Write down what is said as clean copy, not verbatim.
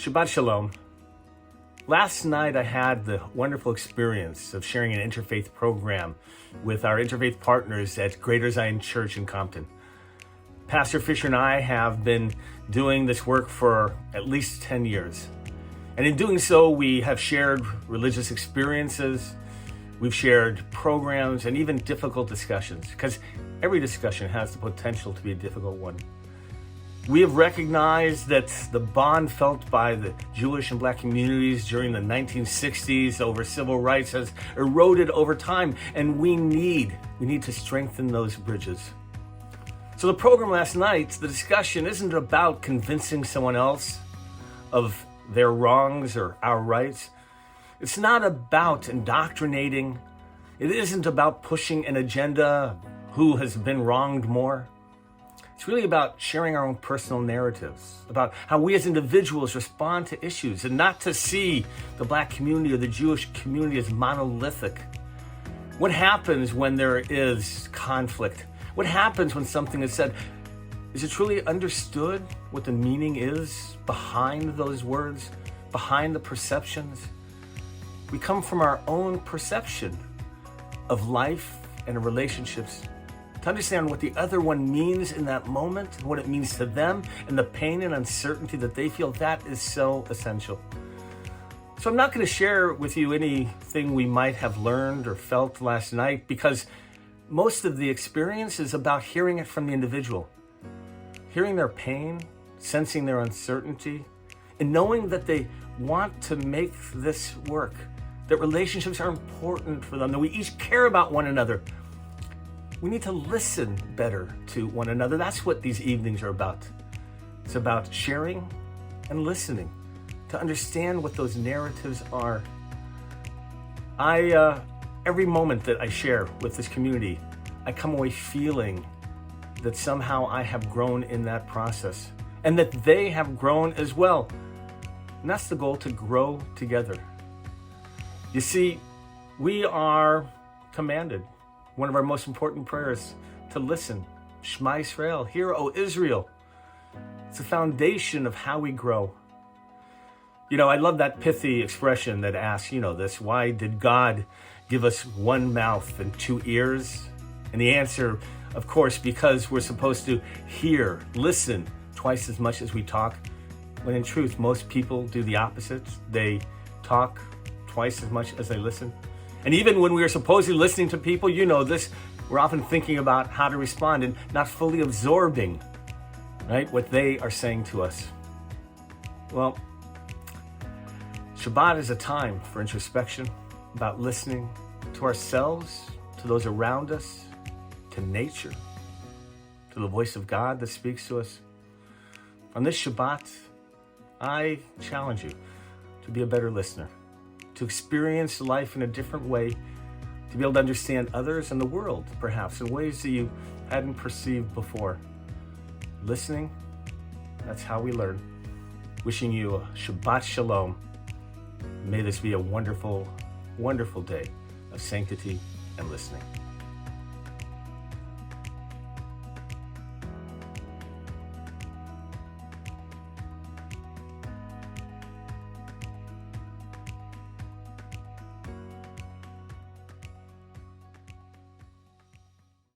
Shabbat Shalom. Last night I had the wonderful experience of sharing an interfaith program with our interfaith partners at Greater Zion Church in Compton. Pastor Fisher and I have been doing this work for at least 10 years. And in doing so, we have shared religious experiences, we've shared programs, and even difficult discussions, because every discussion has the potential to be a difficult one. We have recognized that the bond felt by the Jewish and Black communities during the 1960s over civil rights has eroded over time, and we need to strengthen those bridges. So the program last night, the discussion isn't about convincing someone else of their wrongs or our rights. It's not about indoctrinating. It isn't about pushing an agenda, who has been wronged more. It's really about sharing our own personal narratives, about how we as individuals respond to issues, and not to see the Black community or the Jewish community as monolithic. What happens when there is conflict? What happens when something is said? Is it truly understood what the meaning is behind those words, behind the perceptions? We come from our own perception of life and relationships to understand what the other one means in that moment, and what it means to them, and the pain and uncertainty that they feel. That is so essential. So I'm not going to share with you anything we might have learned or felt last night, because most of the experience is about hearing it from the individual, hearing their pain, sensing their uncertainty, and knowing that they want to make this work, that relationships are important for them, that we each care about one another. We need to listen better to one another. That's what these evenings are about. It's about sharing and listening to understand what those narratives are. Every moment that I share with this community, I come away feeling that somehow I have grown in that process, and that they have grown as well. And that's the goal, to grow together. You see, we are commanded, one of our most important prayers, to listen. Shema Yisrael, hear, O Israel. It's the foundation of how we grow. I love that pithy expression that asks, this: why did God give us one mouth and two ears? And the answer, of course, because we're supposed to hear, listen twice as much as we talk, when in truth, most people do the opposite. They talk twice as much as they listen. And even when we are supposedly listening to people, this, we're often thinking about how to respond and not fully absorbing, right, what they are saying to us. Well, Shabbat is a time for introspection, about listening to ourselves, to those around us, to nature, to the voice of God that speaks to us. On this Shabbat, I challenge you to be a better listener, to experience life in a different way, to be able to understand others and the world, perhaps, in ways that you hadn't perceived before. Listening, that's how we learn. Wishing you a Shabbat Shalom. May this be a wonderful, wonderful day of sanctity and listening.